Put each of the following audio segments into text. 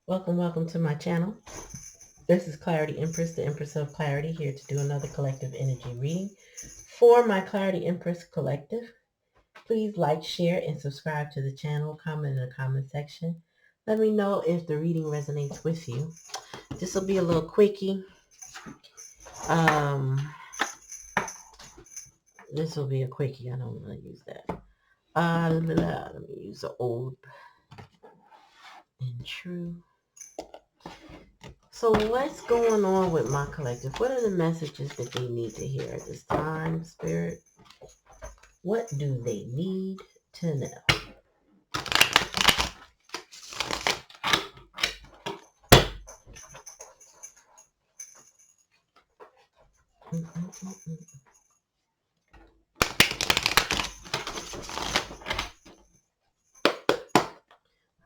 Welcome to my channel. This is Clarityempress, the Empress of Clarity, here to do another collective energy reading for my Clarityempress collective. Please like, share, and subscribe to the channel. Comment in the comment section. Let me know if the reading resonates with you. This will be a little quickie. This will be a quickie. I don't want to use that. Let me use the old and true. So what's going on with my collective? What are the messages that they need to hear at this time, Spirit? What do they need to know?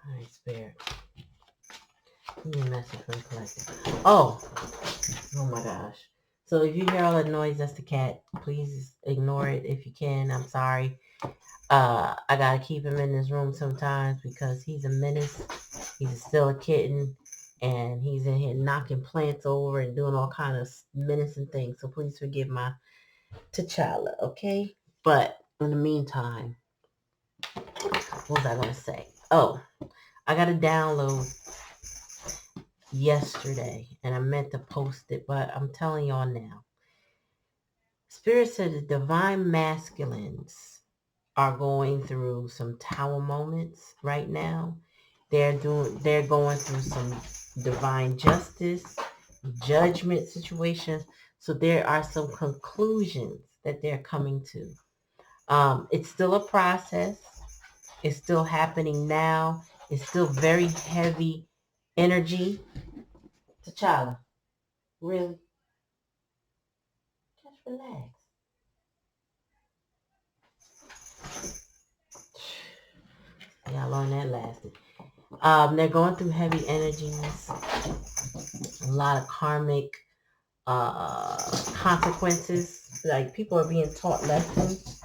All right, Spirit. Give me a message from the collective. Oh my gosh. So if you hear all that noise, that's the cat. Please ignore it if you can. I'm sorry. I gotta keep him in this room sometimes because he's a menace. He's still a kitten, and he's in here knocking plants over and doing all kind of menacing things. So please forgive my T'Challa, okay? But in the meantime, what was I gonna say? Oh, I got a download yesterday, and I meant to post it, but I'm telling y'all now. Spirit said the divine masculines are going through some tower moments right now. They're going through some divine justice, judgment situations. So there are some conclusions that they're coming to. It's still a process. It's still happening now. It's still very heavy energy. T'Challa, really? Just relax. See how long that lasted. They're going through heavy energies, a lot of karmic consequences. Like people are being taught lessons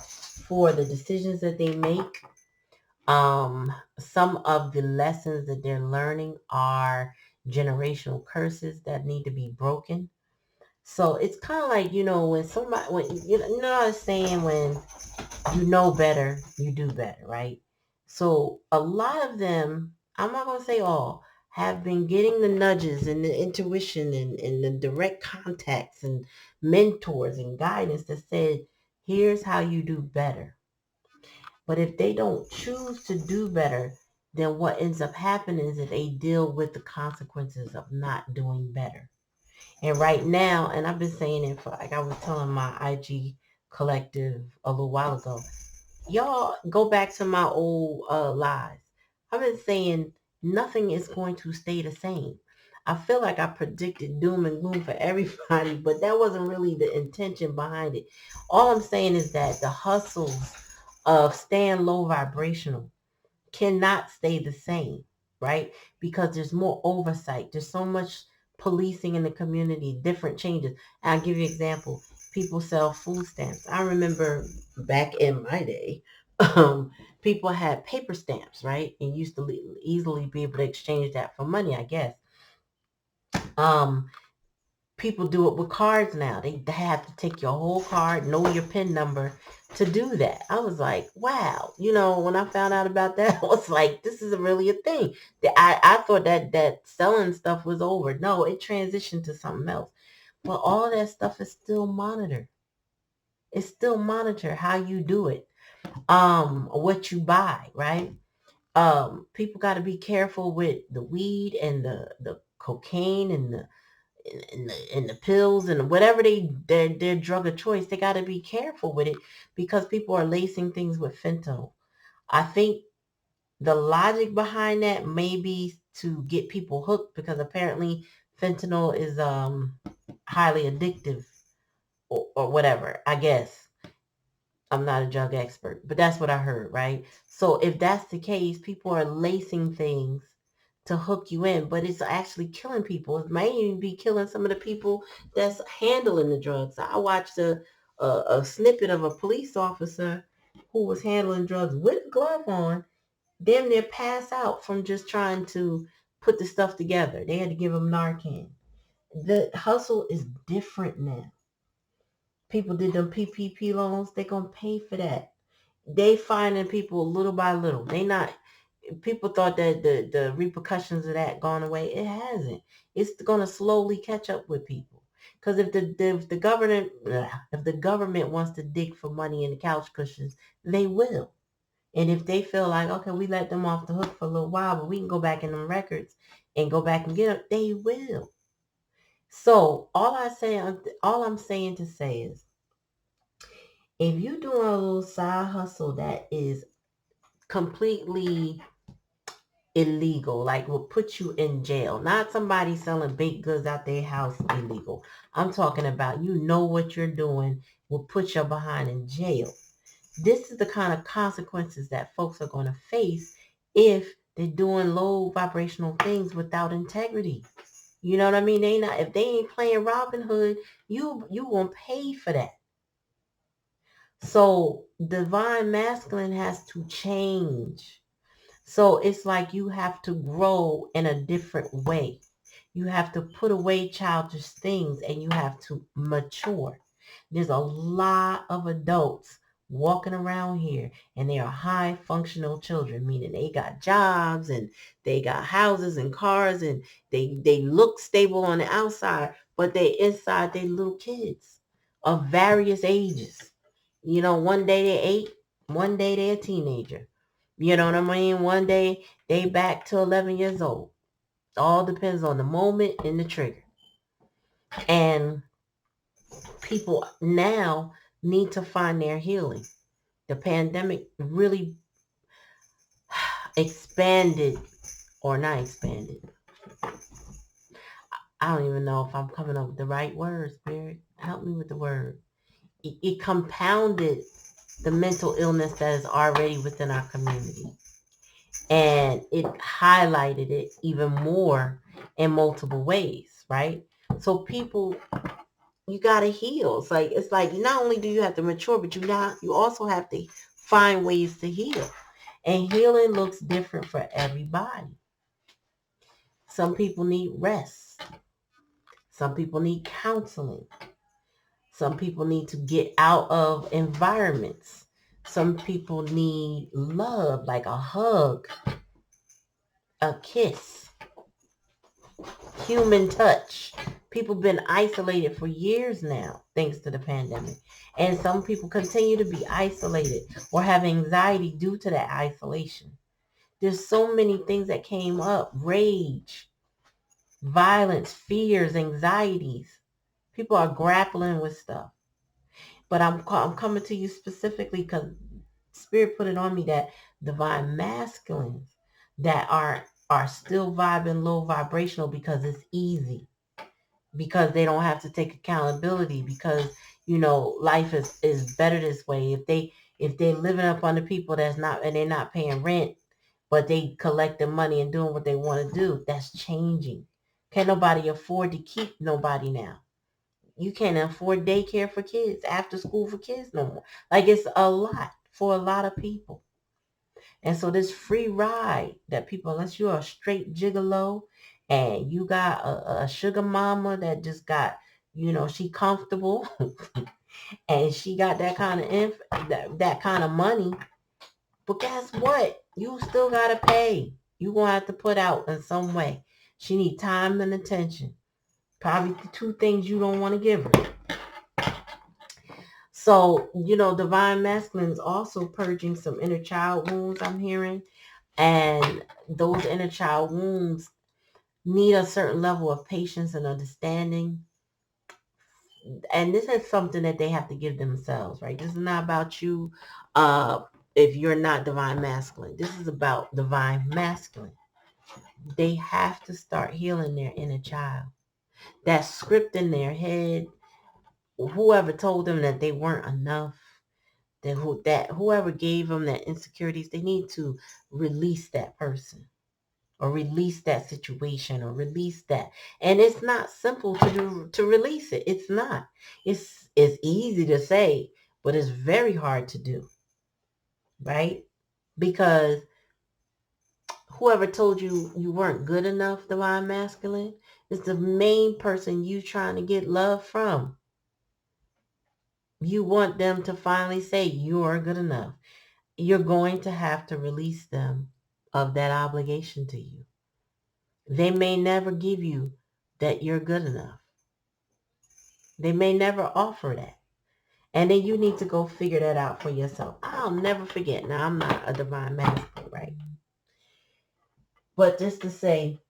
for the decisions that they make. Some of the lessons that they're learning are generational curses that need to be broken. So it's kind of like, when you know what I'm saying, when you know better, you do better, right? So a lot of them, I'm not going to say all, have been getting the nudges and the intuition and the direct contacts and mentors and guidance that said, here's how you do better. But if they don't choose to do better, then what ends up happening is that they deal with the consequences of not doing better. And right now, and I've been saying it for, like I was telling my IG collective a little while ago, y'all go back to my old lives. I've been saying nothing is going to stay the same. I feel like I predicted doom and gloom for everybody, but that wasn't really the intention behind it. All I'm saying is that the hustles of staying low vibrational cannot stay the same, right? Because there's more oversight. There's so much policing in the community, different changes. And I'll give you an example. People sell food stamps. I remember back in my day, people had paper stamps, right? And used to easily be able to exchange that for money, I guess. People do it with cards now. They have to take your whole card, know your PIN number to do that. I was like, wow. When I found out about that, I was like, this is really a thing. I thought that selling stuff was over. No, it transitioned to something else. But all that stuff is still monitored. It's still monitored how you do it. What you buy, right? People got to be careful with the weed and the cocaine and the pills and whatever their drug of choice. They got to be careful with it because people are lacing things with fentanyl. I think the logic behind that may be to get people hooked because apparently fentanyl is highly addictive or whatever. I guess I'm not a drug expert, but that's what I heard, right? So if that's the case, people are lacing things to hook you in, but it's actually killing people. It may even be killing some of the people that's handling the drugs. I watched a snippet of a police officer who was handling drugs with a glove on, damn near pass out from just trying to put the stuff together. They had to give them Narcan. The hustle is different now. People did them PPP loans. They're going to pay for that. They finding people little by little. They not, people thought that the repercussions of that gone away. It hasn't. It's going to slowly catch up with people. Because if the government wants to dig for money in the couch cushions, they will. And if they feel like, okay, we let them off the hook for a little while, but we can go back in them records and go back and get them, they will. So all I'm saying to say is, if you're doing a little side hustle that is completely illegal, like will put you in jail, not somebody selling baked goods out their house illegal. I'm talking about, you know what you're doing will put you behind in jail. This is the kind of consequences that folks are going to face if they're doing low vibrational things without integrity. You know what I mean? If they ain't playing Robin Hood, you gonna pay for that. So divine masculine has to change. So it's like you have to grow in a different way. You have to put away childish things and you have to mature. There's a lot of adults walking around here and they are high functional children, meaning they got jobs and they got houses and cars and they look stable on the outside, but they inside they little kids of various ages. You know, one day they're 8, one day they're a teenager. You know what I mean? One day they back to 11 years old. All depends on the moment and the trigger. And people now need to find their healing. The pandemic really expanded, or not expanded. I don't even know if I'm coming up with the right word, Spirit. Help me with the word. It compounded the mental illness that is already within our community. And it highlighted it even more in multiple ways, right? So people, you got to heal. It's like not only do you have to mature, but you also have to find ways to heal. And healing looks different for everybody. Some people need rest. Some people need counseling. Some people need to get out of environments. Some people need love, like a hug, a kiss, human touch. People been isolated for years now, thanks to the pandemic. And some people continue to be isolated or have anxiety due to that isolation. There's so many things that came up. Rage, violence, fears, anxieties. People are grappling with stuff. But I'm coming to you specifically because Spirit put it on me that divine masculines that are still vibing low vibrational because it's easy, because they don't have to take accountability, because life is better this way. If they living up on the people that's not, and they're not paying rent, but they collecting money and doing what they want to do, that's changing. Can't nobody afford to keep nobody now. You can't afford daycare for kids, after school for kids no more. Like, it's a lot for a lot of people. And so this free ride that people, unless you're a straight gigolo and you got a sugar mama that just got, she comfortable and she got that kind of that kind of money. But guess what? You still got to pay. You going to have to put out in some way. She need time and attention. Probably the two things you don't want to give her. So, divine masculine is also purging some inner child wounds, I'm hearing. And those inner child wounds need a certain level of patience and understanding. And this is something that they have to give themselves, right? This is not about you if you're not divine masculine. This is about divine masculine. They have to start healing their inner child. That script in their head, whoever told them that they weren't enough, that whoever gave them that insecurities, they need to release that person or release that situation or release that. And it's not simple to release it. It's not. It's easy to say, but it's very hard to do, right? Because whoever told you you weren't good enough, divine masculine, is the main person you trying to get love from. You want them to finally say you are good enough. You're going to have to release them of that obligation to you. They may never give you that you're good enough. They may never offer that. And then you need to go figure that out for yourself. I'll never forget. Now, I'm not a divine masculine, right? But just to say,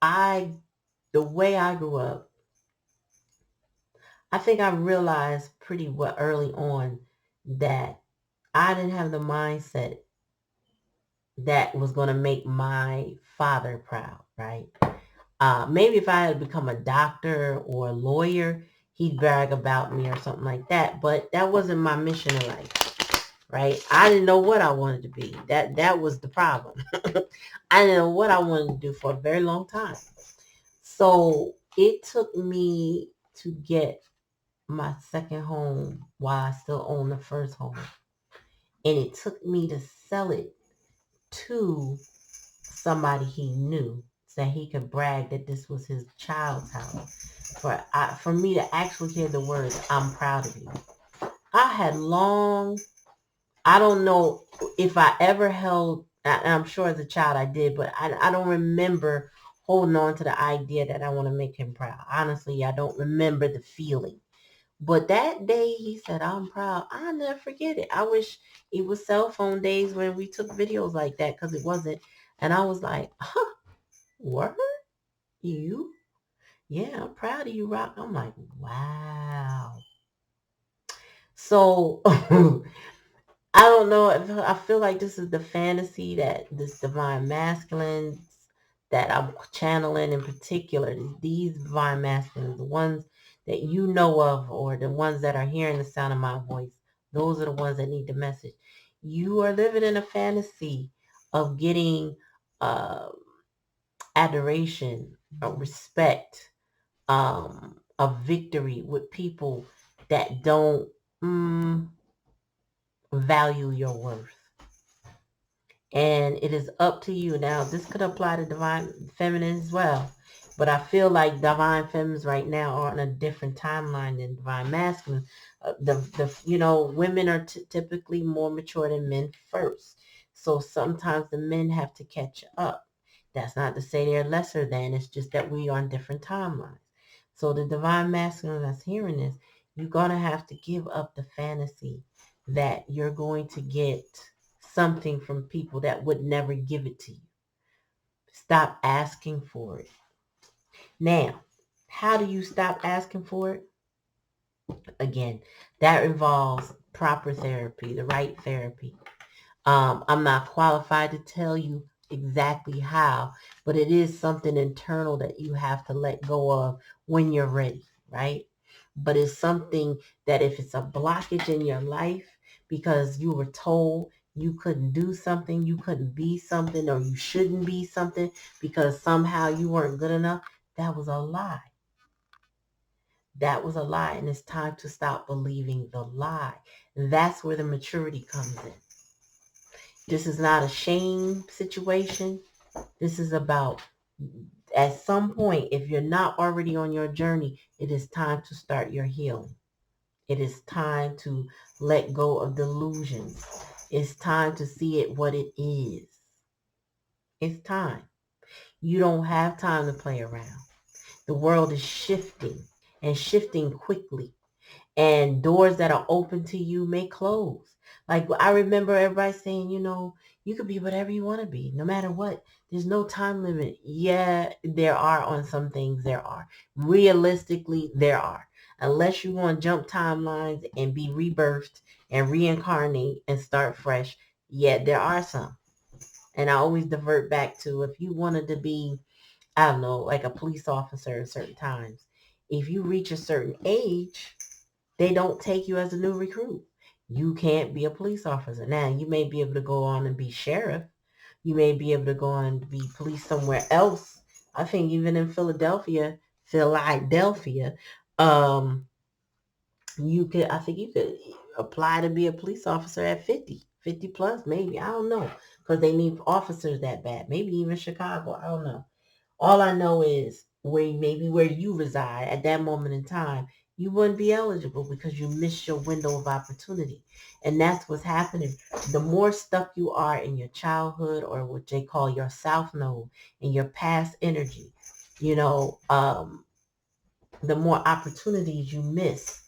the way I grew up, I think I realized pretty well early on that I didn't have the mindset that was going to make my father proud, right? Maybe if I had become a doctor or a lawyer, he'd brag about me or something like that. But that wasn't my mission in life, right? I didn't know what I wanted to be. That was the problem. I didn't know what I wanted to do for a very long time. So it took me to get my second home while I still own the first home. And it took me to sell it to somebody he knew so he could brag that this was his child's house. For me to actually hear the words, "I'm proud of you." I don't know if I ever held, and I'm sure as a child I did, but I don't remember holding on to the idea that I want to make him proud. Honestly, I don't remember the feeling. But that day he said, "I'm proud." I'll never forget it. I wish it was cell phone days when we took videos like that, because it wasn't. And I was like, huh, word? You? Yeah, I'm proud of you, Rock. I'm like, wow. So I don't know if I feel like this is the fantasy that this divine masculine that I'm channeling in particular. These divine masculines, the ones that you know of, or the ones that are hearing the sound of my voice, those are the ones that need the message. You are living in a fantasy of getting uh, adoration, respect, a victory with people that don't value your worth. And it is up to you. Now, this could apply to divine feminine as well. But I feel like divine feminines right now are on a different timeline than divine masculine. Women are typically more mature than men first. So sometimes the men have to catch up. That's not to say they're lesser than. It's just that we are on different timelines. So the divine masculine that's hearing this, you're going to have to give up the fantasy that you're going to get something from people that would never give it to you. Stop asking for it. Now, how do you stop asking for it? Again, that involves proper therapy, the right therapy. I'm not qualified to tell you exactly how, but it is something internal that you have to let go of when you're ready, right? But it's something that if it's a blockage in your life because you were told you couldn't do something, you couldn't be something, or you shouldn't be something because somehow you weren't good enough, that was a lie. That was a lie, and it's time to stop believing the lie. That's where the maturity comes in. This is not a shame situation. This is about, at some point, if you're not already on your journey, it is time to start your healing. It is time to let go of delusions. It's time to see it what it is. It's time. You don't have time to play around. The world is shifting, and shifting quickly. And doors that are open to you may close. Like I remember everybody saying, you could be whatever you want to be, no matter what. There's no time limit. Yeah, there are on some things. There are. Realistically, there are. Unless you want to jump timelines and be rebirthed and reincarnate and start fresh. Yeah, there are some. And I always divert back to, if you wanted to be, I don't know, like a police officer at certain times. If you reach a certain age, they don't take you as a new recruit. You can't be a police officer. Now, you may be able to go on and be sheriff. You may be able to go on and be police somewhere else. I think even in Philadelphia, um, I think you could apply to be a police officer at 50 plus maybe. I don't know. because they need officers that bad. Maybe even Chicago. I don't know. All I know is where you reside at that moment in time, you wouldn't be eligible because you missed your window of opportunity. And that's what's happening. The more stuck you are in your childhood, or what they call your south node, in your past energy, the more opportunities you miss.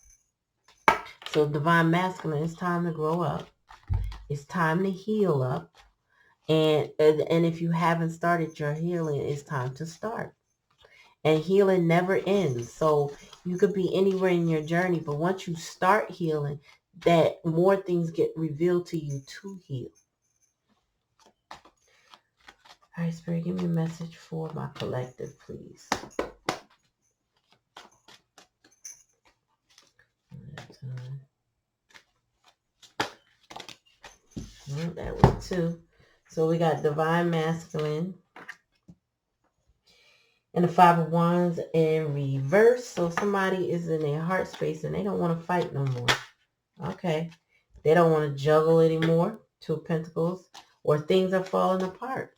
So divine masculine, it's time to grow up. It's time to heal up. And if you haven't started your healing, it's time to start. And healing never ends. So you could be anywhere in your journey, but once you start healing, that more things get revealed to you to heal. All right, Spirit, give me a message for my collective, please. That was 2. So we got divine masculine and the 5 of Wands in reverse. So somebody is in their heart space and they don't want to fight no more. Okay. They don't want to juggle anymore. 2 of Pentacles. Or things are falling apart.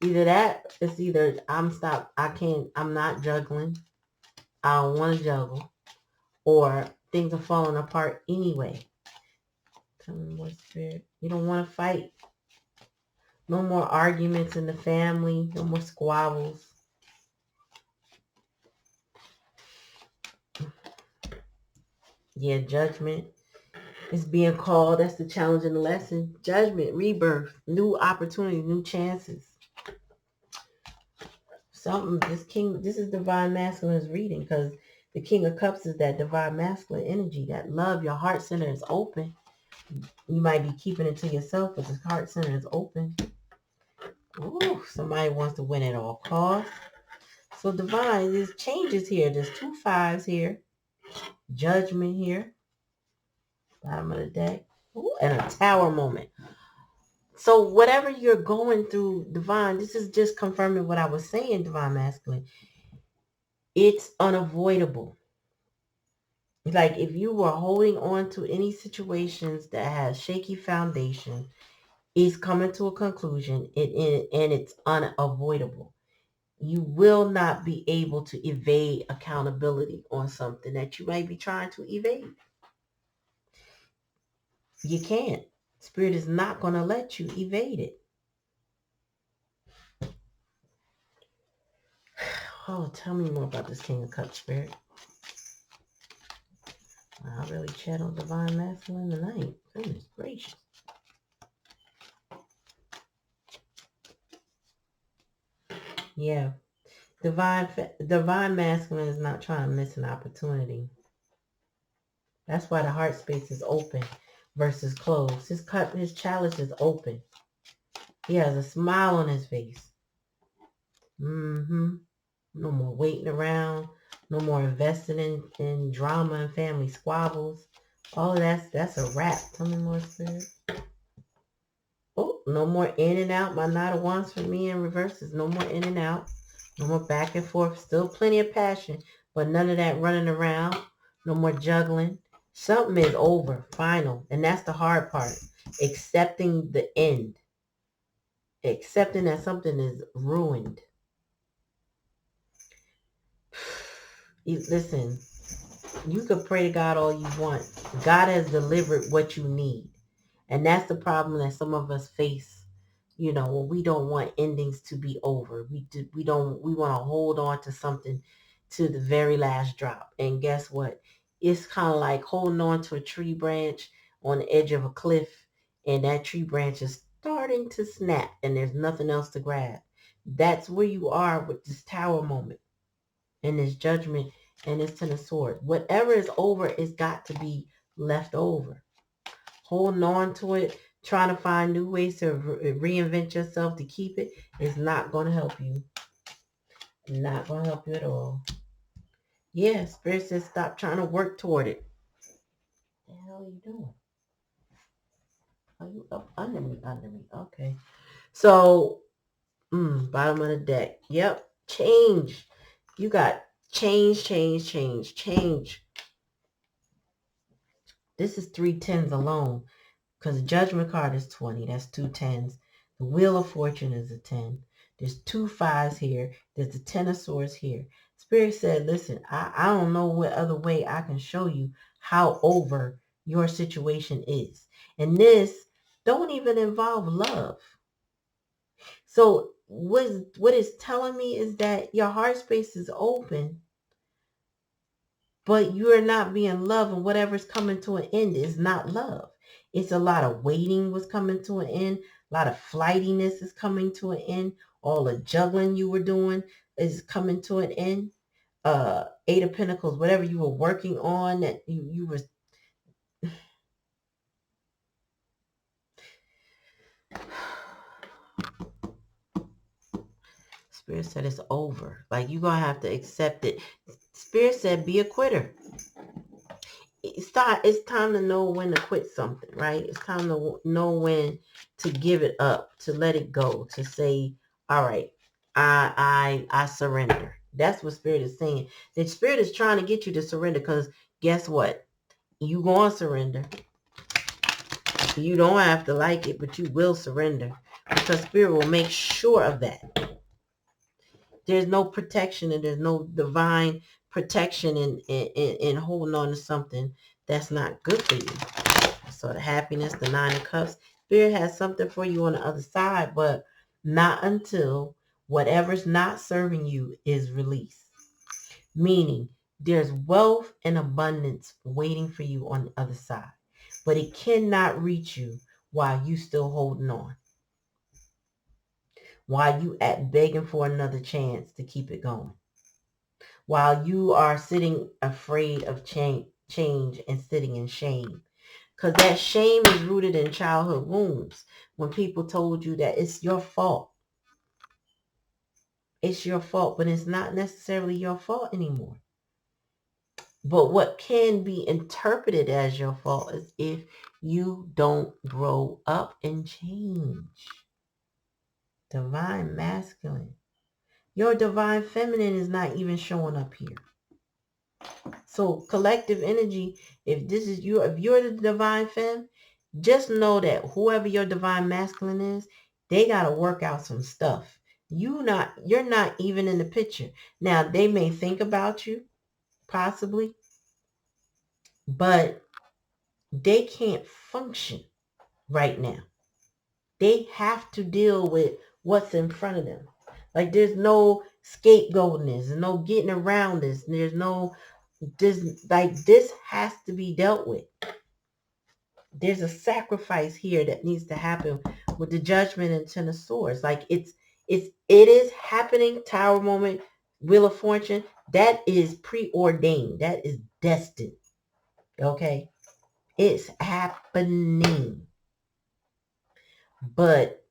It's either I'm not juggling. I don't want to juggle. Or things are falling apart anyway. Tell me more, Spirit. You don't want to fight. No more arguments in the family. No more squabbles. Yeah, judgment is being called. That's the challenge and the lesson. Judgment, rebirth, new opportunity, new chances. This is divine masculine's reading, because the King of Cups is that divine masculine energy, that love. Your heart center is open. You might be keeping it to yourself, but the heart center is open. Ooh, somebody wants to win at all costs. So divine, there's changes here. There's 2 5s here. Judgment here. Bottom of the deck. Ooh, and a tower moment. So whatever you're going through, divine, this is just confirming what I was saying, divine masculine. It's unavoidable. Like if you were holding on to any situations that has shaky foundation, it's coming to a conclusion, and it's unavoidable. You will not be able to evade accountability on something that you might be trying to evade. You can't. Spirit is not going to let you evade it. Oh, tell me more about this King of Cups, Spirit. I really channeled divine masculine tonight. Goodness gracious. Yeah. Divine masculine is not trying to miss an opportunity. That's why the heart space is open versus closed. His chalice is open. He has a smile on his face. No more waiting around. No more investing in drama and family squabbles. All of that's a wrap. Tell me more, Spirit. Oh, no more in and out. My Knight of Wands for me in reverse is no more in and out. No more back and forth. Still plenty of passion, but none of that running around. No more juggling. Something is over, final. And that's the hard part. Accepting the end. Accepting that something is ruined. Listen, you could pray to God all you want. God has delivered what you need. And that's the problem that some of us face. When we don't want endings to be over. We want to hold on to something to the very last drop. And guess what? It's kind of like holding on to a tree branch on the edge of a cliff, and that tree branch is starting to snap and there's nothing else to grab. That's where you are with this tower moment and this judgment and this 10 of swords. Whatever is over is got to be left over. Holding on to it, trying to find new ways to reinvent yourself to keep it is not going to help you. Not going to help you at all. Yeah, Spirit says stop trying to work toward it. What the hell are you doing? Are you up under me? Okay. So, bottom of the deck. Yep. Change. You got change. This is 3 10s alone. Because the judgment card is 20. That's 2 10s. The Wheel of Fortune is a 10. There's 2 5s here. There's the 10 of Swords here. Spirit said, listen, I don't know what other way I can show you how over your situation is. And this don't even involve love. So what it's telling me is that your heart space is open, but you are not being loved, and whatever's coming to an end is not love. It's a lot of waiting was coming to an end. A lot of flightiness is coming to an end. All the juggling you were doing is coming to an end. 8 of Pentacles, whatever you were working on that you were. Spirit said it's over. Like, you're going to have to accept it. Spirit said be a quitter. It's time to know when to quit something, right? It's time to know when to give it up, to let it go, to say, all right, I surrender. That's what Spirit is saying. The Spirit is trying to get you to surrender, because guess what? You going to surrender. You don't have to like it, but you will surrender, because Spirit will make sure of that. There's no protection, and there's no divine protection in holding on to something that's not good for you. So the happiness, the 9 of Cups, Spirit has something for you on the other side, but not until whatever's not serving you is released. Meaning there's wealth and abundance waiting for you on the other side, but it cannot reach you while you still holding on. While you at begging for another chance to keep it going. While you are sitting afraid of change and sitting in shame. Because that shame is rooted in childhood wounds. When people told you that it's your fault. It's your fault, but it's not necessarily your fault anymore. But what can be interpreted as your fault is if you don't grow up and change. Divine masculine. Your divine feminine is not even showing up here. So collective energy, if this is you, if you're the divine femme, just know that whoever your divine masculine is, they got to work out some stuff. You're not even in the picture. Now, they may think about you, possibly, but they can't function right now. They have to deal with what's in front of them. Like, there's no scapegoating, there's no getting around this. There's no, this has to be dealt with. There's a sacrifice here that needs to happen with the Judgment and 10 of Swords. Like, it is happening. Tower moment, Wheel of Fortune. That is preordained. That is destined. Okay? It's happening. But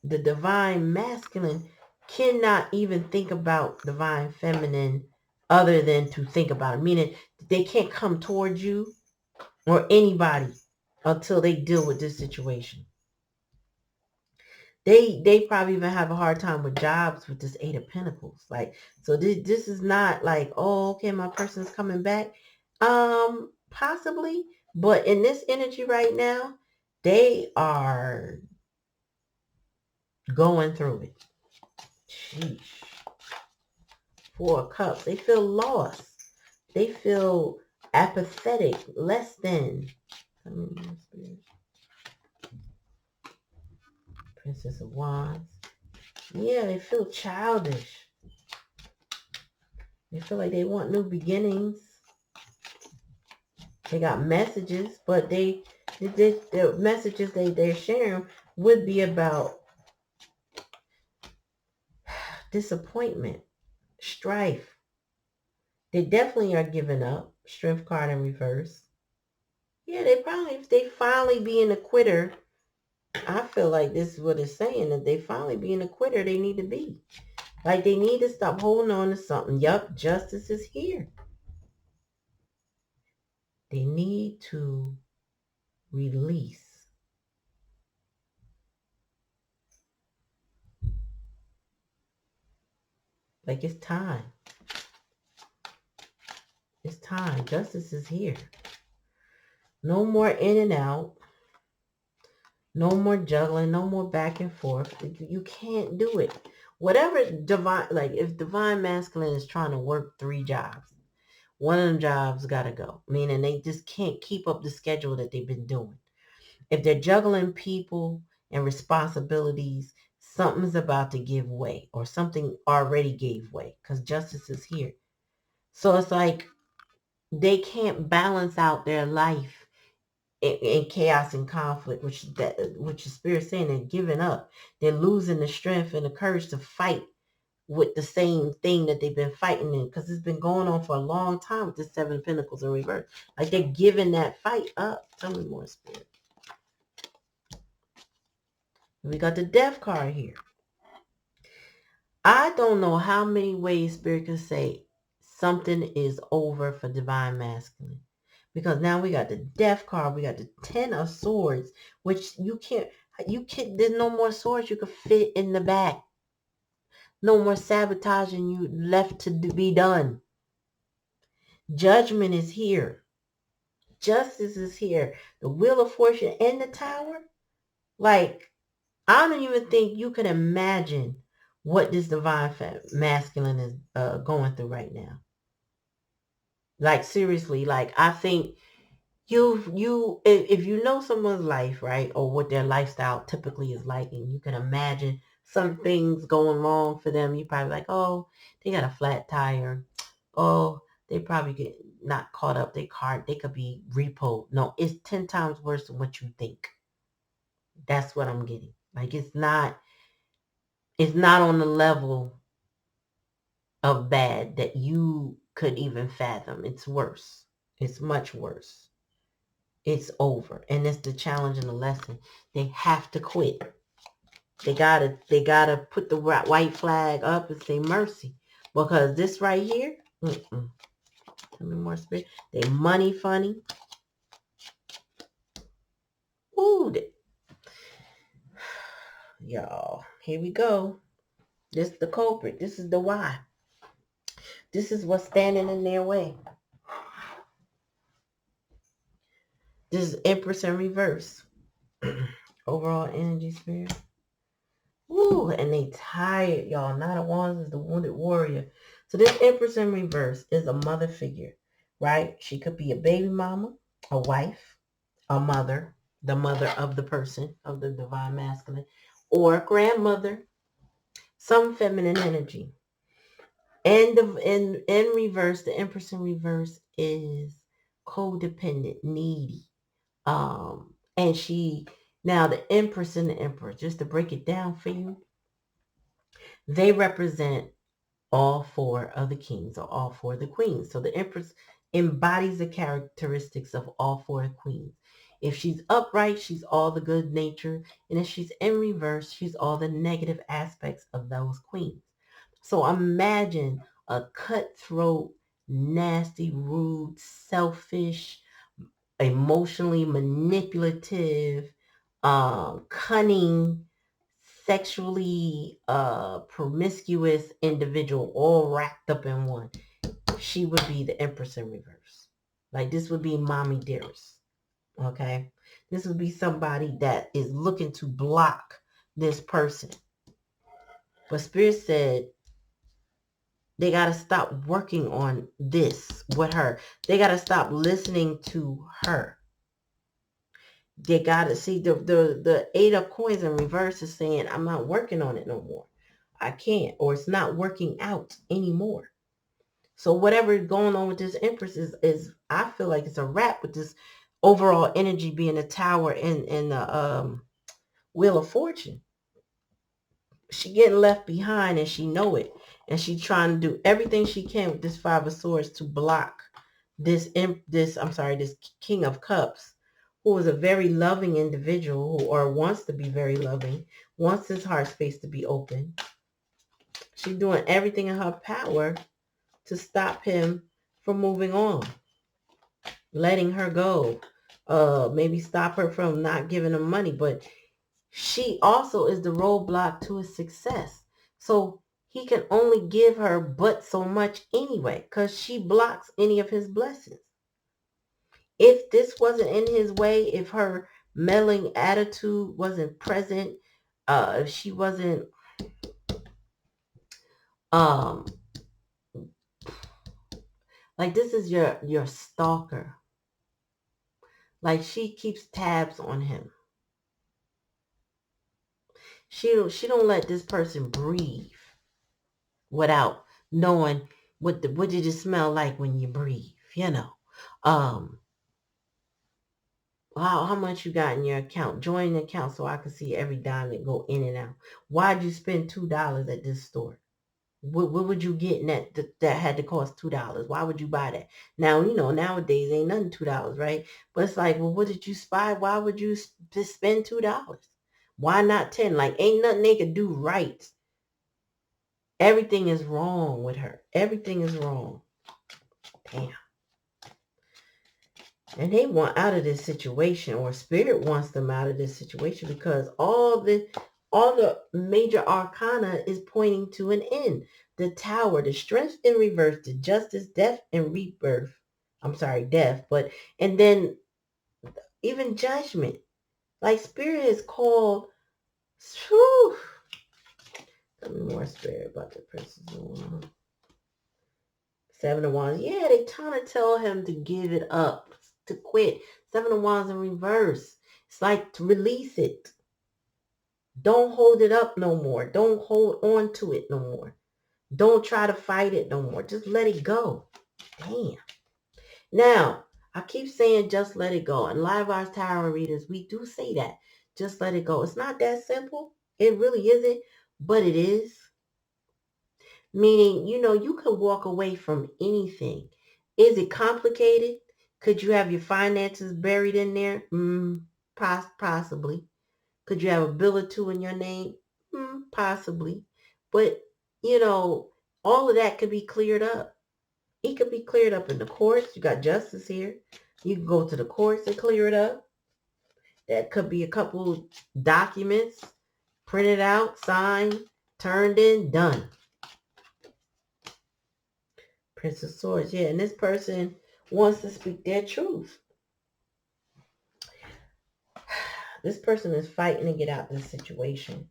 the divine masculine cannot even think about divine feminine other than to think about it. Meaning they can't come towards you or anybody until they deal with this situation. They probably even have a hard time with jobs with this 8 of Pentacles. Like, so this is not like, oh, okay, my person's coming back. Possibly, but in this energy right now, they are going through it. Sheesh. 4 of Cups. They feel lost. They feel apathetic, less than. Princess of Wands. Yeah, they feel childish. They feel like they want new beginnings. They got messages, but the messages they're sharing would be about disappointment, strife. They definitely are giving up. Strength card in reverse. Yeah, if they finally being a quitter, I feel like this is what it's saying, that they finally being a quitter they need to be. Like, they need to stop holding on to something. Yup, justice is here. They need to release. Like, it's time. It's time. Justice is here. No more in and out. No more juggling, no more back and forth. You can't do it. Whatever divine, like if divine masculine is trying to work 3 jobs, one of them jobs got to go. Meaning they just can't keep up the schedule that they've been doing. If they're juggling people and responsibilities, something's about to give way or something already gave way because justice is here. So it's like they can't balance out their life in chaos and conflict, which the spirit's saying they're giving up. They're losing the strength and the courage to fight with the same thing that they've been fighting in, because it's been going on for a long time with the 7 of Pentacles in reverse. Like they're giving that fight up. Tell me more, Spirit. We got the Death card here. I don't know how many ways Spirit can say something is over for divine masculine. Because now we got the Death card. We got the 10 of Swords, which you can't, there's no more swords you could fit in the back. No more sabotaging you left to be done. Judgment is here. Justice is here. The Wheel of Fortune and the Tower. Like, I don't even think you can imagine what this divine masculine is going through right now. Like, seriously, like, I think if you know someone's life, right, or what their lifestyle typically is like, and you can imagine some things going wrong for them, you probably like, oh, they got a flat tire. Oh, they probably get not caught up. They could be repoed. No, it's 10 times worse than what you think. That's what I'm getting. Like, it's not on the level of bad that you could even fathom. It's worse. It's much worse. It's over. And it's the challenge and the lesson. They have to quit. They gotta put the white flag up and say mercy. Because this right here, tell me more, Spirit. They money funny. Ooh, y'all, here we go. This is the culprit. This is the why. This is what's standing in their way. This is Empress in reverse. Overall energy, Spirit. Woo, and they tired, y'all. Knight of Wands is the wounded warrior. So this Empress in reverse is a mother figure, right? She could be a baby mama, a wife, a mother, the mother of the person, of the divine masculine, or a grandmother, some feminine energy. And in reverse, the Empress in reverse is codependent, needy. And now the Empress and the Emperor, just to break it down for you, they represent all 4 of the kings or all 4 of the queens. So the Empress embodies the characteristics of all 4 queens. If she's upright, she's all the good nature. And if she's in reverse, she's all the negative aspects of those queens. So imagine a cutthroat, nasty, rude, selfish, emotionally manipulative, cunning, sexually promiscuous individual all wrapped up in one. She would be the Empress in reverse. Like, this would be Mommy Dearest. Okay? This would be somebody that is looking to block this person. But Spirit said they got to stop working on this with her. They got to stop listening to her. They got to see the 8 of coins in reverse is saying, I'm not working on it no more. I can't, or it's not working out anymore. So whatever is going on with this Empress is I feel like it's a wrap with this overall energy being a Tower and the Wheel of Fortune. She getting left behind and she know it. And she trying to do everything she can with this 5 of Swords to block this King of Cups, who is a very loving individual or wants to be very loving, wants his heart space to be open. She's doing everything in her power to stop him from moving on, letting her go, maybe stop her from not giving him money. But she also is the roadblock to his success. So he can only give her but so much anyway, because she blocks any of his blessings. If this wasn't in his way, if her meddling attitude wasn't present, if she wasn't, um, like this is your stalker. Like she keeps tabs on him. She don't let this person breathe without knowing what did it smell like when you breathe, you know. Um, how much you got in your account? Join the account so I can see every dime that go in and out. Why'd you spend $2 at this store? What would you get in that had to cost $2? Why would you buy that? Now, nowadays ain't nothing $2, right? But it's like, well, what did you spy? Why would you just spend $2? Why not 10? Like, ain't nothing they could do right. Everything is wrong with her. Everything is wrong. Damn. And they want out of this situation, or spirit wants them out of this situation, because all the major arcana is pointing to an end. The Tower, the Strength in reverse, the Justice, death and rebirth. I'm sorry, death, and then even Judgment. Like spirit is called, whew, tell me more, spirit, about the Princess of Wands. Seven of Wands. Yeah, they trying to tell him to give it up, to quit. Seven of Wands in reverse. It's like to release it. Don't hold it up no more. Don't hold on to it no more. Don't try to fight it no more. Just let it go. Damn. Now, I keep saying just let it go. And Live Arts Tarot readers, we do say that. Just let it go. It's not that simple. It really isn't. But it is. Meaning, you can walk away from anything. Is it complicated? Could you have your finances buried in there? Possibly. Could you have a bill or two in your name? Possibly. But, all of that could be cleared up. It could be cleared up in the courts. You got justice here. You can go to the courts and clear it up. That could be a couple documents printed out, signed, turned in, done. Prince of Swords, yeah, and this person wants to speak their truth. This person is fighting to get out of this situation.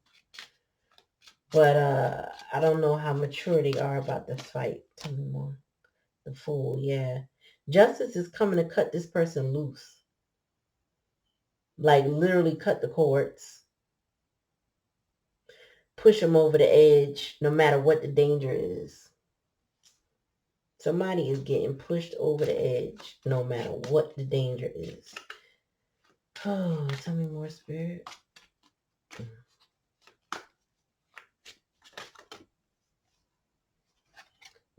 But I don't know how mature they are about this fight. Tell me more. The Fool, yeah. Justice is coming to cut this person loose. Like literally cut the cords. Push them over the edge, no matter what the danger is. Somebody is getting pushed over the edge, no matter what the danger is. Oh, tell me more, spirit.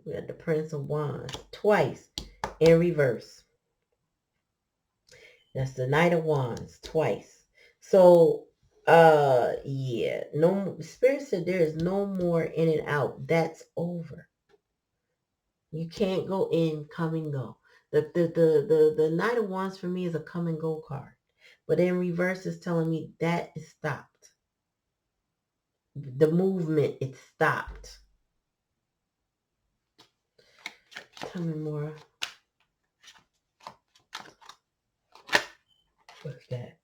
We got the Prince of Wands twice in reverse. That's the Knight of Wands twice. So, yeah, no, Spirit said there is no more in and out. That's over. You can't go in, come and go. The Knight of Wands for me is a come and go card. But in reverse is telling me that is stopped. The movement, it stopped. Tell me more. What's that?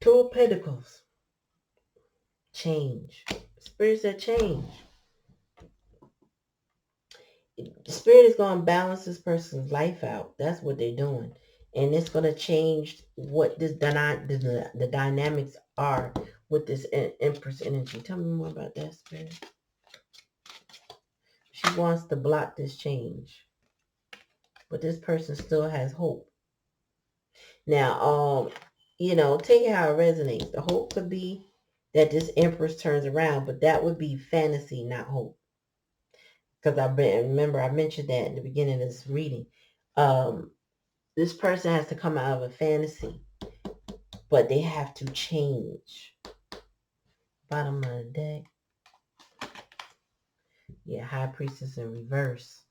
Two of Pentacles. Change. Spirit said change. Spirit is going to balance this person's life out. That's what they're doing. And it's going to change what the dynamics are with this Empress energy. Tell me more about that, Spirit. She wants to block this change. But this person still has hope. Now, take it how it resonates. The hope could be that this Empress turns around, but that would be fantasy, not hope. Because remember I mentioned that in the beginning of this reading. This person has to come out of a fantasy, but they have to change. Bottom of the deck. Yeah, High Priestess in reverse.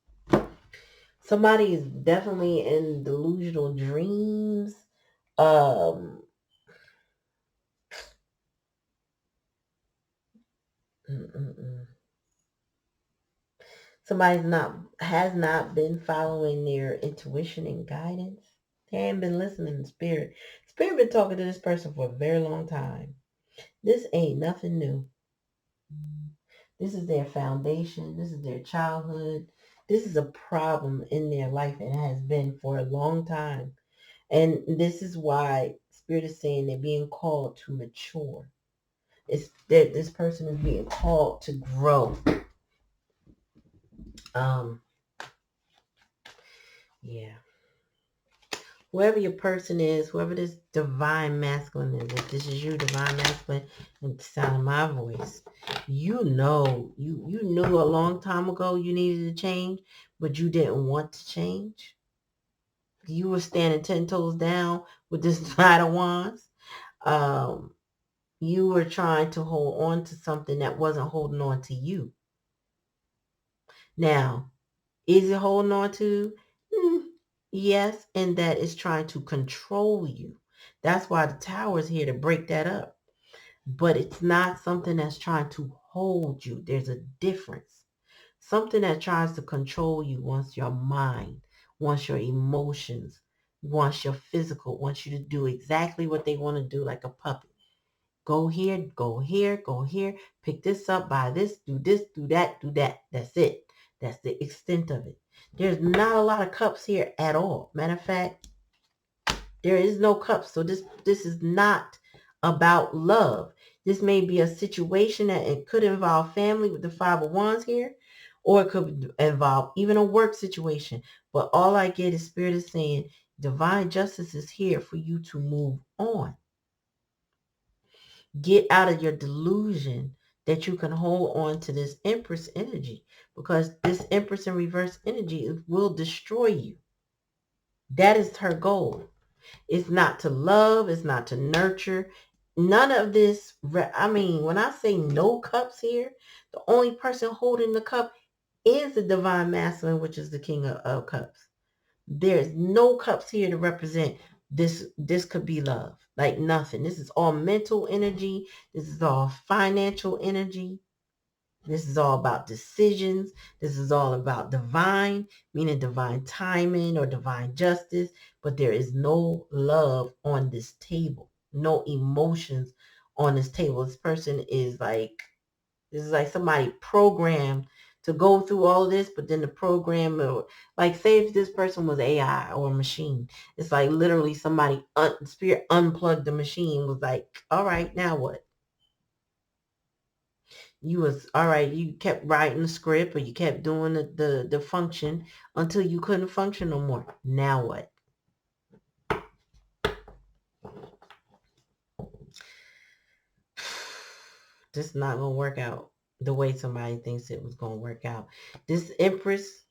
Somebody is definitely in delusional dreams. Somebody has not been following their intuition and guidance. They haven't been listening to spirit. Spirit been talking to this person for a very long time. This ain't nothing new. This is their foundation. This is their childhood. This is a problem in their life and has been for a long time. And this is why Spirit is saying they're being called to mature. It's that this person is being called to grow. Um, yeah. Whoever your person is, whoever this divine masculine is, if this is you, divine masculine, and the sound of my voice, you know, you knew a long time ago you needed to change, but you didn't want to change. You were standing 10 toes down with this Knight of Wands. Um, you were trying to hold on to something that wasn't holding on to you. Now, is it holding on to? Yes, and that is trying to control you. That's why the tower is here to break that up. But it's not something that's trying to hold you. There's a difference. Something that tries to control you wants your mind, wants your emotions, wants your physical, wants you to do exactly what they want to do like a puppet. Go here, go here, go here, pick this up, buy this, do that, do that. That's it. That's the extent of it. There's not a lot of cups here at all. Matter of fact, there is no cups. So this is not about love. This may be a situation that it could involve family with the Five of Wands here, or it could involve even a work situation. But all I get is Spirit is saying divine justice is here for you to move on. Get out of your delusion that you can hold on to this Empress energy, because this Empress in reverse energy will destroy you. That is her goal. It's not to love. It's not to nurture. None of this. I mean, when I say no cups here, the only person holding the cup is the divine masculine, which is the king of cups. There's no cups here to represent this. This could be love. Like nothing. This is all mental energy. This is all financial energy. This is all about decisions. This is all about divine, meaning divine timing or divine justice. But there is no love on this table. No emotions on this table. This person is like, this is like somebody programmed to go through all this, but then the program, like say if this person was AI or a machine, it's like literally somebody, spirit unplugged the machine, was like, all right, now what? You was all right, you kept writing the script or you kept doing the function until you couldn't function no more. Now what? This is not gonna work out the way somebody thinks it was gonna work out. This Empress,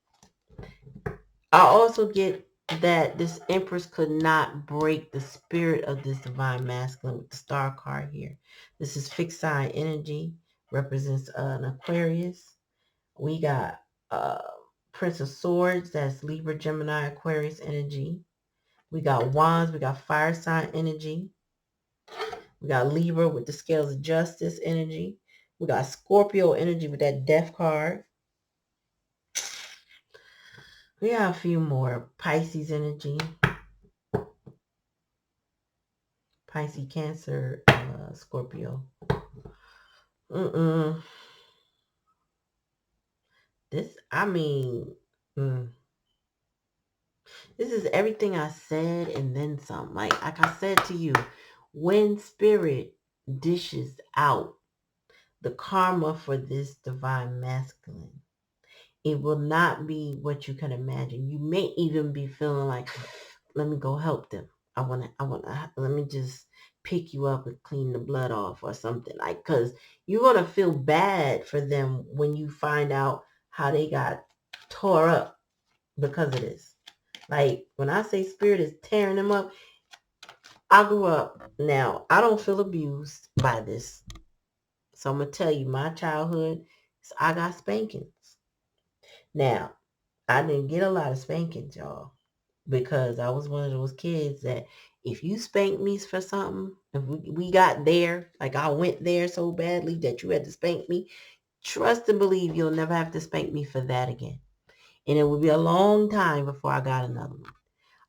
I also get that this Empress could not break the spirit of this divine masculine with the star card here. This is fixed sign energy, represents an Aquarius. We got Prince of Swords, that's Libra, Gemini, Aquarius energy. We got Wands, we got fire sign energy. We got Libra with the scales of justice energy. We got Scorpio energy with that death card. We got a few more. Pisces energy. Pisces, Cancer, Scorpio. This, I mean, this is everything I said and then some. Like I said to you, when spirit dishes out the karma for this divine masculine, it will not be what you can imagine. You may even be feeling like, let me go help them. Let me just pick you up and clean the blood off or something. Like, because you're going to feel bad for them when you find out how they got tore up because of this. Like, when I say spirit is tearing them up, I grew up. Now, I don't feel abused by this. So I'm going to tell you, my childhood, I got spankings. Now, I didn't get a lot of spankings, y'all, because I was one of those kids that if you spank me for something, if we got there, like I went there so badly that you had to spank me, trust and believe you'll never have to spank me for that again. And it would be a long time before I got another one.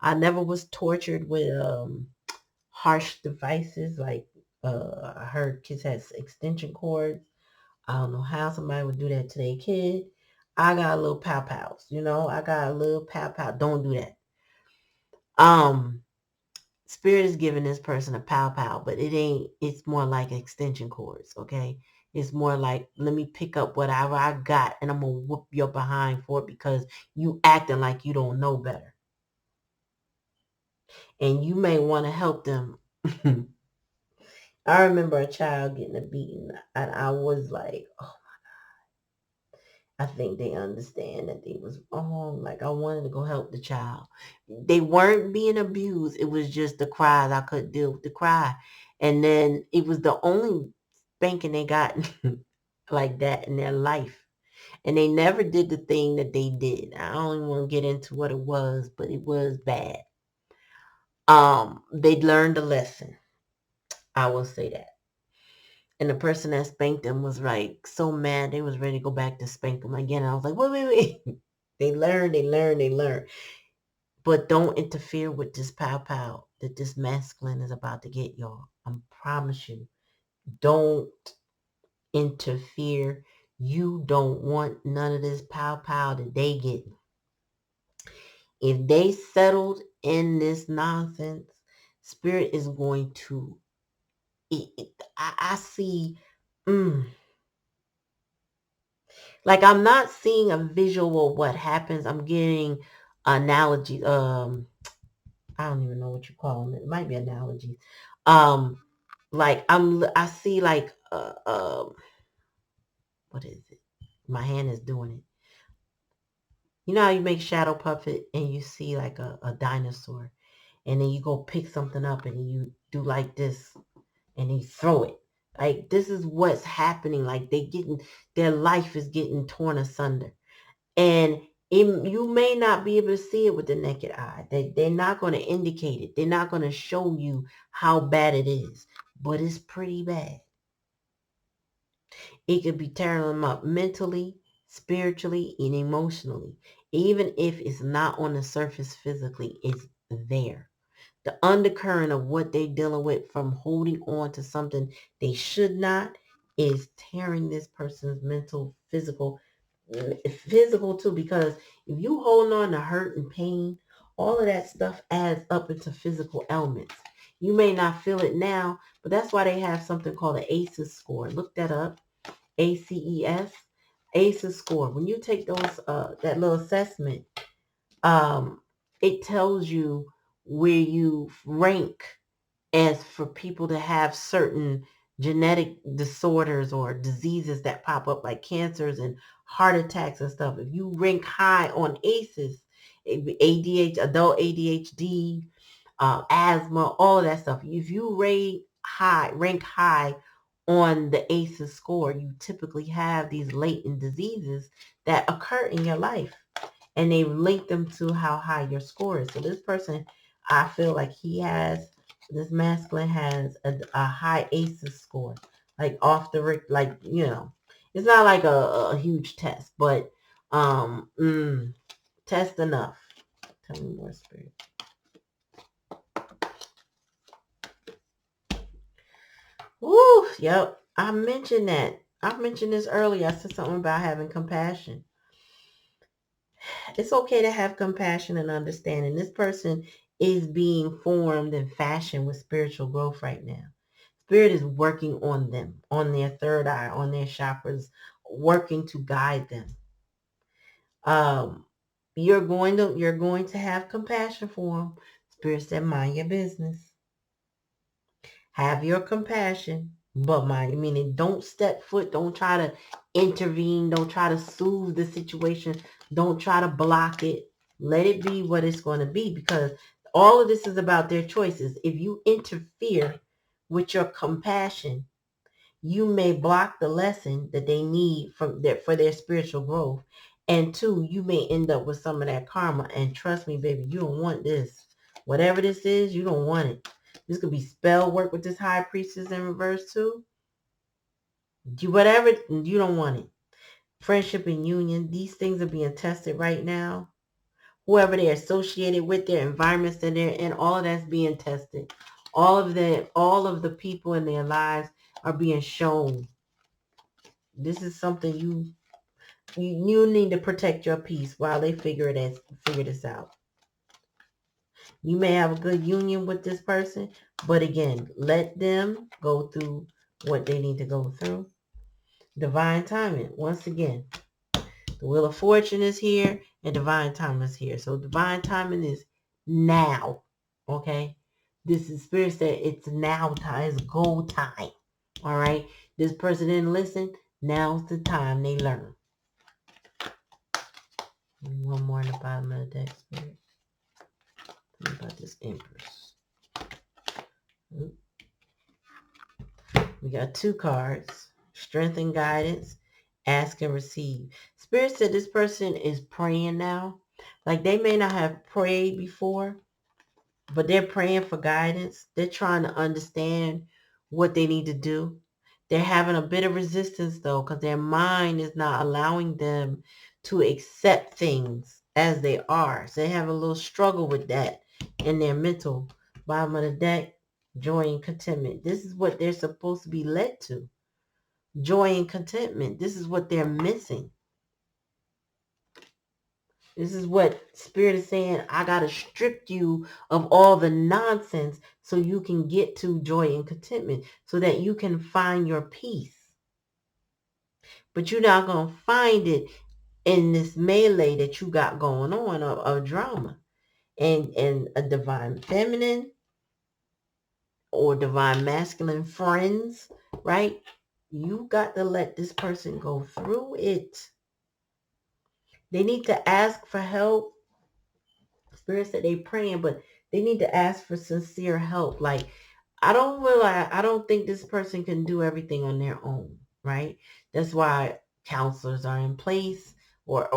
I never was tortured with harsh devices, like I heard kids has extension cords. I don't know how somebody would do that to their kid. I got a little pow pows, I got a little pow pow. Don't do that. Spirit is giving this person a pow pow, but it's more like extension cords, okay? It's more like, let me pick up whatever I got and I'm going to whoop your behind for it because you acting like you don't know better. And you may want to help them. I remember a child getting a beating and I was like, oh, I think they understand that they was wrong. Like, I wanted to go help the child. They weren't being abused. It was just the cries. I couldn't deal with the cry. And then it was the only spanking they got like that in their life. And they never did the thing that they did. I don't even want to get into what it was, but it was bad. They learned a lesson. I will say that. And the person that spanked them was like so mad they was ready to go back to spank them again. And I was like, wait. They learn. But don't interfere with this pow pow that this masculine is about to get, y'all. I promise you. Don't interfere. You don't want none of this pow pow that they get. If they settled in this nonsense, spirit is going to I see like I'm not seeing a visual of what happens. I'm getting analogies. I don't even know what you call them. It might be analogies. Like I see like what is it? My hand is doing it. You know how you make shadow puppet and you see like a dinosaur, and then you go pick something up and you do like this and you throw it. Like this is what's happening. Like their life is getting torn asunder. And you may not be able to see it with the naked eye. They're not going to indicate it. They're not going to show you how bad it is. But it's pretty bad. It could be tearing them up mentally, spiritually, and emotionally. Even if it's not on the surface physically, it's there. The undercurrent of what they're dealing with from holding on to something they should not is tearing this person's mental, physical too, because if you holding on to hurt and pain, all of that stuff adds up into physical ailments. You may not feel it now, but that's why they have something called an ACEs score. Look that up. ACES. ACEs score. When you take those that little assessment, it tells you where you rank as for people to have certain genetic disorders or diseases that pop up like cancers and heart attacks and stuff. If you rank high on ACEs, ADHD, adult ADHD, asthma, all of that stuff. If you rank high on the ACEs score, you typically have these latent diseases that occur in your life. And they link them to how high your score is. So this person, I feel like this masculine has a high ACEs score. Like off the, like, it's not like a huge test, but test enough. Tell me more, spirit. Woo, yep. I mentioned that. I mentioned this earlier. I said something about having compassion. It's okay to have compassion and understanding. This person is being formed and fashioned with spiritual growth right now. Spirit is working on them, on their third eye, on their chakras, working to guide them. You're going to have compassion for them. Spirit said, mind your business. Have your compassion, but meaning don't step foot, don't try to intervene, don't try to soothe the situation, don't try to block it. Let it be what it's going to be, because all of this is about their choices. If you interfere with your compassion, you may block the lesson that they need for their spiritual growth. And two, you may end up with some of that karma. And trust me, baby, you don't want this. Whatever this is, you don't want it. This could be spell work with this high priestess in reverse too. Whatever, you don't want it. Friendship and union, these things are being tested right now. Whoever they're associated with, their environments that they're in, all of that's being tested. All of the people in their lives are being shown. This is something you need to protect your peace while they figure this out. You may have a good union with this person, but again, let them go through what they need to go through. Divine timing. Once again, the Wheel of Fortune is here and divine timing is here. So divine timing is now. Okay? This is Spirit said it's now time. It's go time. All right? This person didn't listen. Now's the time they learn. One more in the bottom of the deck, Spirit. What about this Empress? We got 2 cards. Strength and guidance. Ask and receive. Spirit said this person is praying now. Like they may not have prayed before, but they're praying for guidance. They're trying to understand what they need to do. They're having a bit of resistance though, because their mind is not allowing them to accept things as they are. So they have a little struggle with that in their mental. Bottom of the deck, joy and contentment. This is what they're supposed to be led to. Joy and contentment. This is what they're missing. This is what Spirit is saying. I got to strip you of all the nonsense so you can get to joy and contentment, so that you can find your peace. But you're not going to find it in this melee that you got going on of drama. And a divine feminine or divine masculine friends, right? You got to let this person go through it. They need to ask for help. Spirit said they praying, but they need to ask for sincere help. Like, I don't think this person can do everything on their own, right? That's why counselors are in place or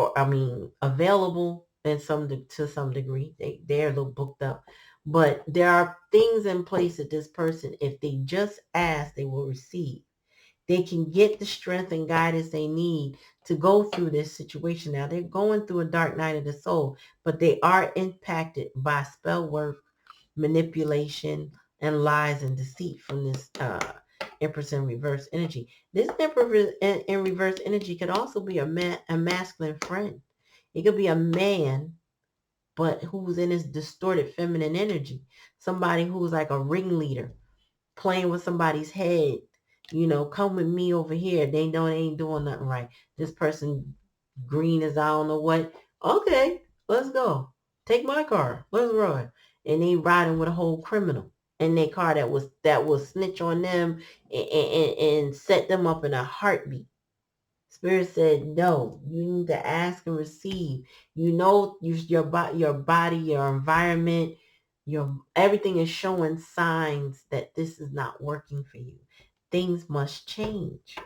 available to some degree. They're a little booked up. But there are things in place that this person, if they just ask, they will receive. They can get the strength and guidance they need to go through this situation. Now, they're going through a dark night of the soul, but they are impacted by spell work, manipulation, and lies and deceit from this Empress in reverse energy. This Empress in reverse energy could also be a masculine friend. It could be a man, but who's in his distorted feminine energy. Somebody who's like a ringleader, playing with somebody's head. Come with me over here. They know they ain't doing nothing right. This person green as I don't know what. Okay, let's go. Take my car. Let's ride. And they riding with a whole criminal in their car that will snitch on them and set them up in a heartbeat. Spirit said, no, you need to ask and receive. Your body, your environment, everything is showing signs that this is not working for you. Things must change.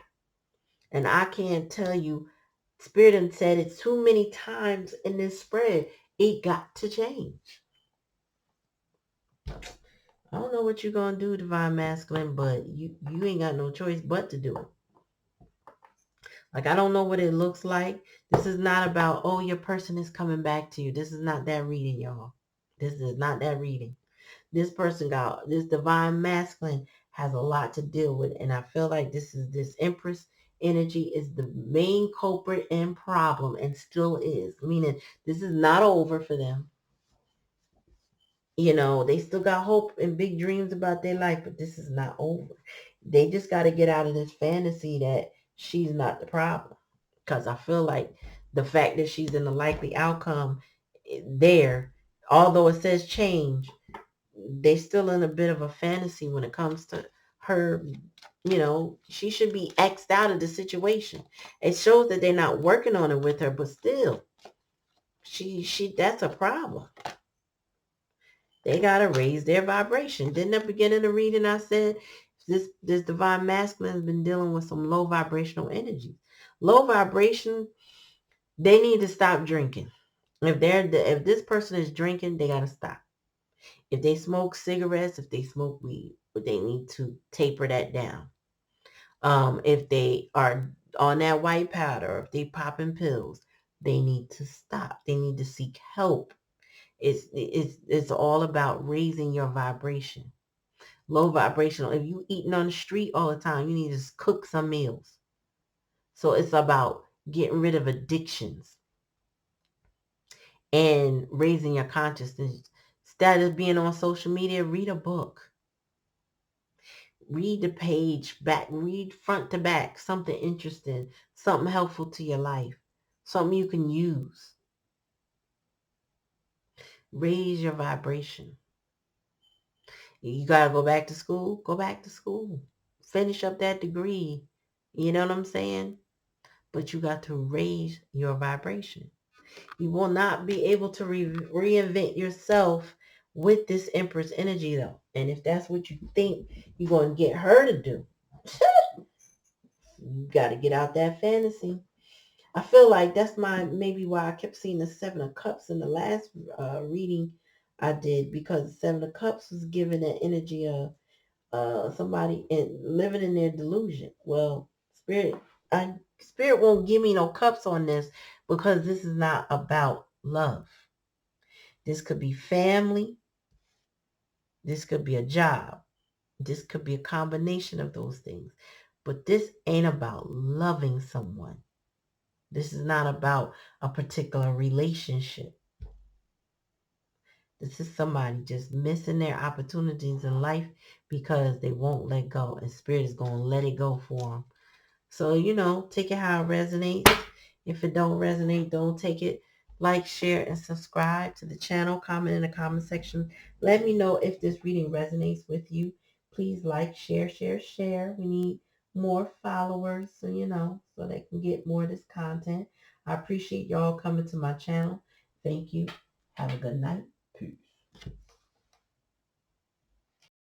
And I can't tell you, Spirit said it too many times in this spread. It got to change. I don't know what you're going to do, Divine Masculine, but you ain't got no choice but to do it. Like, I don't know what it looks like. This is not about, oh, your person is coming back to you. This is not that reading, y'all. This is not that reading. This divine masculine has a lot to deal with. And I feel like this Empress energy is the main culprit and problem, and still is. Meaning this is not over for them. They still got hope and big dreams about their life, but this is not over. They just got to get out of this fantasy that she's not the problem. Because I feel like the fact that she's in the likely outcome there, although it says change, they still in a bit of a fantasy when it comes to her. She should be X'd out of the situation. It shows that they're not working on it with her, but still, that's a problem. They got to raise their vibration. Didn't at the beginning of the reading I said this divine masculine has been dealing with some low vibrational energy. Low vibration, they need to stop drinking. If this person is drinking, they got to stop. If they smoke cigarettes, if they smoke weed, but they need to taper that down. If they are on that white powder, or if they popping pills, they need to stop. They need to seek help. It's all about raising your vibration. Low vibrational. If you eating on the street all the time, you need to just cook some meals. So it's about getting rid of addictions and raising your consciousness. Instead of being on social media, read a book. Read the page back, read front to back, something interesting, something helpful to your life, something you can use. Raise your vibration. You got to go back to school? Go back to school. Finish up that degree. You know what I'm saying? But you got to raise your vibration. You will not be able to reinvent yourself with this Empress energy, though. And if that's what you think you're going to get her to do, you got to get out that fantasy. I feel like that's maybe why I kept seeing the Seven of Cups in the last reading I did, because the Seven of Cups was giving that energy of somebody living in their delusion. Well, Spirit won't give me no cups on this, because this is not about love. This could be family. This could be a job. This could be a combination of those things. But this ain't about loving someone. This is not about a particular relationship. This is somebody just missing their opportunities in life because they won't let go. And Spirit is going to let it go for them. So, take it how it resonates. If it don't resonate, don't take it. Like, share, and subscribe to the channel. Comment in the comment section. Let me know if this reading resonates with you. Please like, share, share, share. We need more followers, so they can get more of this content. I appreciate y'all coming to my channel. Thank you. Have a good night. Peace.